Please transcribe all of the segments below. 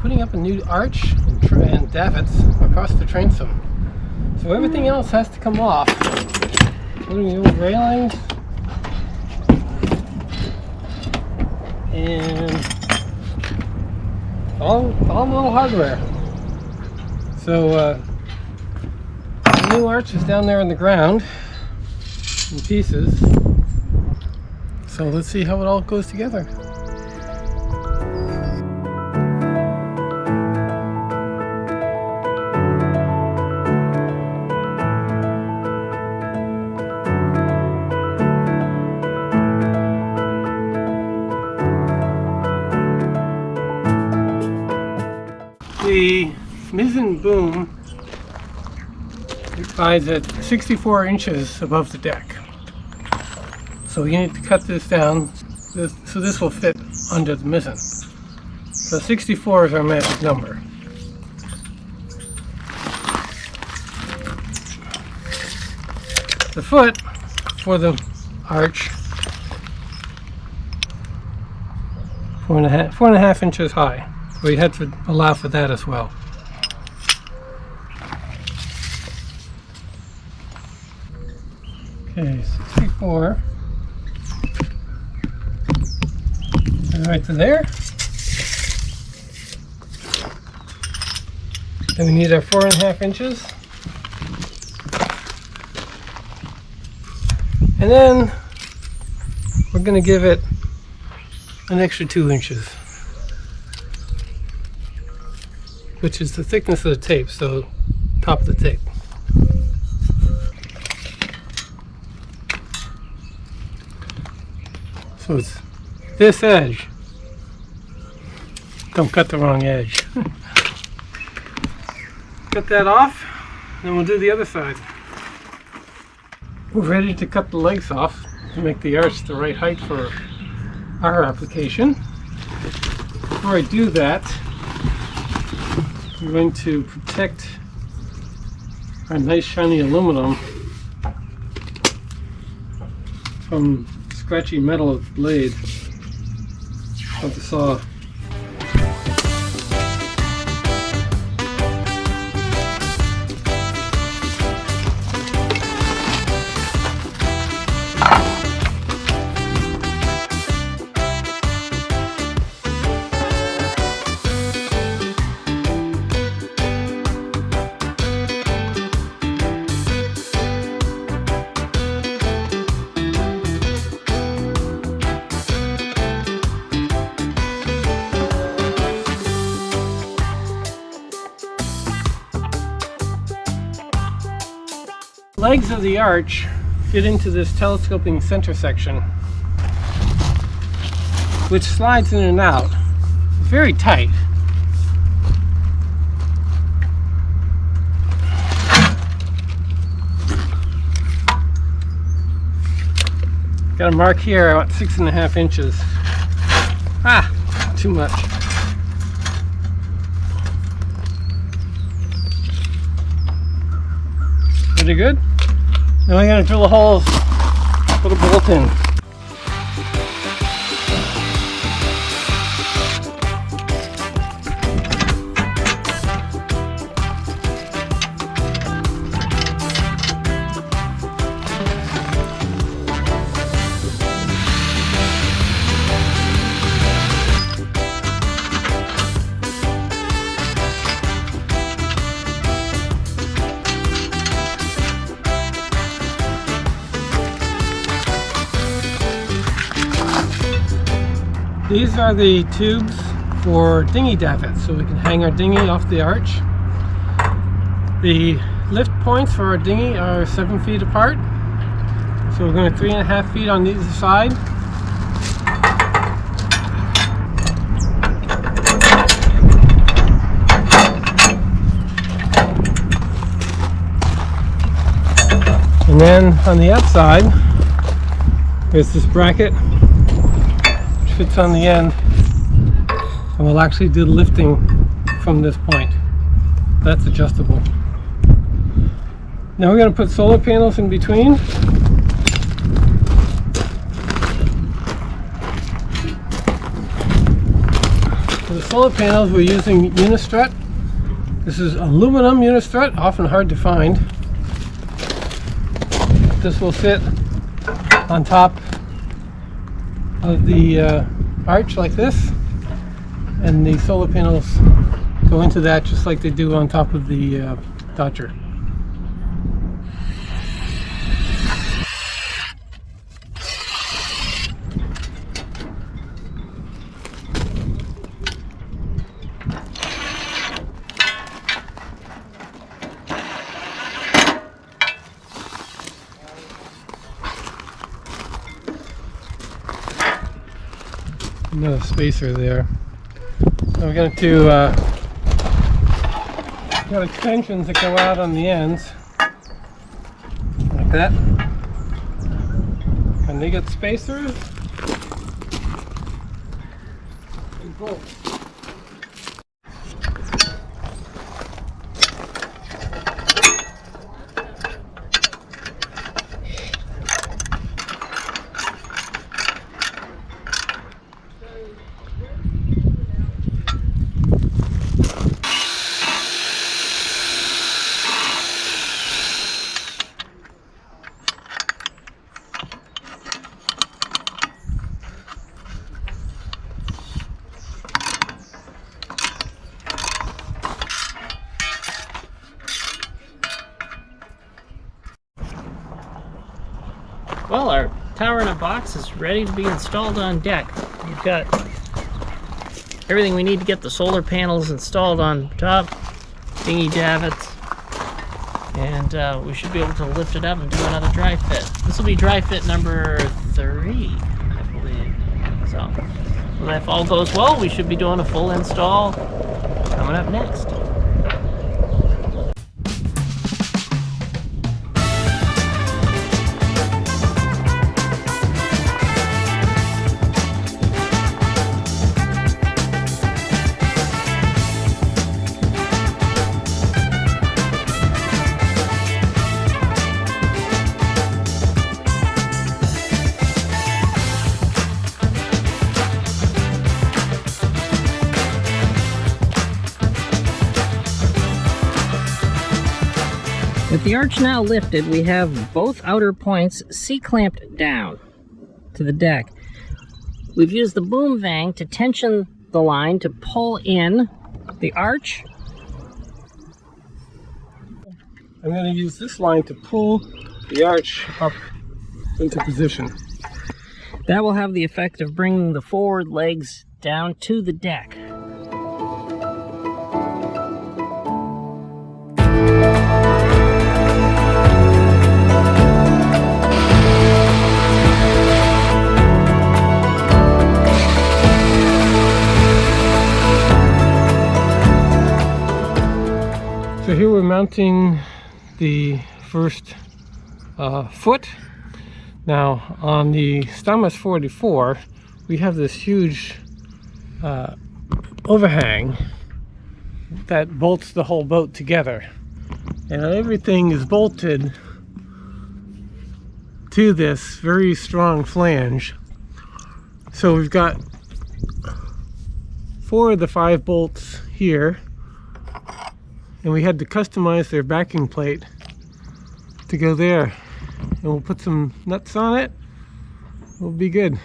putting up a new arch and davits across the transom. So everything else has to come off, including the old railings and all little hardware. So the new arch is down there in the ground in pieces. So let's see how it all goes together. The mizzen boom lies at 64 inches above the deck. So you need to cut this down so this will fit under the mizzen. So 64 is our magic number. The foot for the arch, 4.5 inches high. We had to allow for that as well. Okay, 64. And right to there. Then we need our 4.5 inches. And then we're going to give it an extra 2 inches, which is the thickness of the tape, so top of the tape. So it's this edge. Don't cut the wrong edge. Cut that off, then we'll do the other side. We're ready to cut the legs off to make the arch the right height for our application. Before I do that, I'm going to protect our nice shiny aluminum from scratchy metal blade of the saw. Legs of the arch fit into this telescoping center section, which slides in and out. It's very tight. Got a mark here about 6.5 inches. Ah, too much. Pretty good. Now I'm going to drill the holes, put a bolt in. These are the tubes for dinghy davits, so we can hang our dinghy off the arch. The lift points for our dinghy are 7 feet apart, so we're going 3.5 feet on either side. And then on the outside, there's this bracket fits on the end, and we'll actually do the lifting from this point. That's adjustable. Now we're going to put solar panels in between. For the solar panels, we're using unistrut. This is aluminum unistrut, often hard to find. This will sit on top of the arch like this, and the solar panels go into that just like they do on top of the Dodger. Another spacer there. So we're going to got extensions that go out on the ends like that, and they get spacers and bolts. Well, our tower in a box is ready to be installed on deck. We've got everything we need to get the solar panels installed on top, dinghy davits, and we should be able to lift it up and do another dry fit. This will be dry fit number 3, I believe. So, well, if all goes well, we should be doing a full install coming up next. With the arch now lifted, we have both outer points C-clamped down to the deck. We've used the boom vang to tension the line to pull in the arch. I'm going to use this line to pull the arch up into position. That will have the effect of bringing the forward legs down to the deck. So here we're mounting the first foot. Now on the Stamus 44 we have this huge overhang that bolts the whole boat together, and everything is bolted to this very strong flange. So we've got 4 of the 5 bolts here, and we had to customize their backing plate to go there, and we'll put some nuts on it. It'll be good.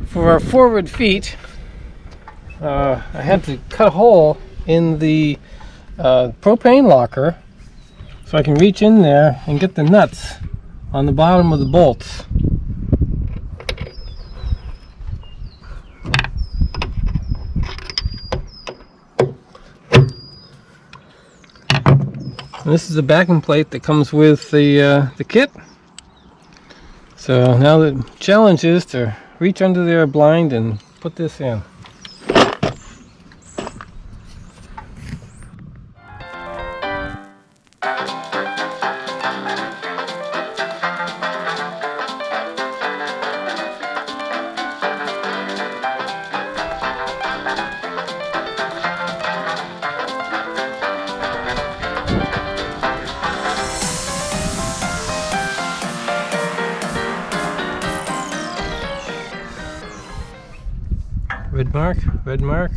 For our forward feet, I had to cut a hole in the propane locker so I can reach in there and get the nuts on the bottom of the bolts. And this is the backing plate that comes with the kit. So now the challenge is to reach under there blind and put this in. mark, red mark.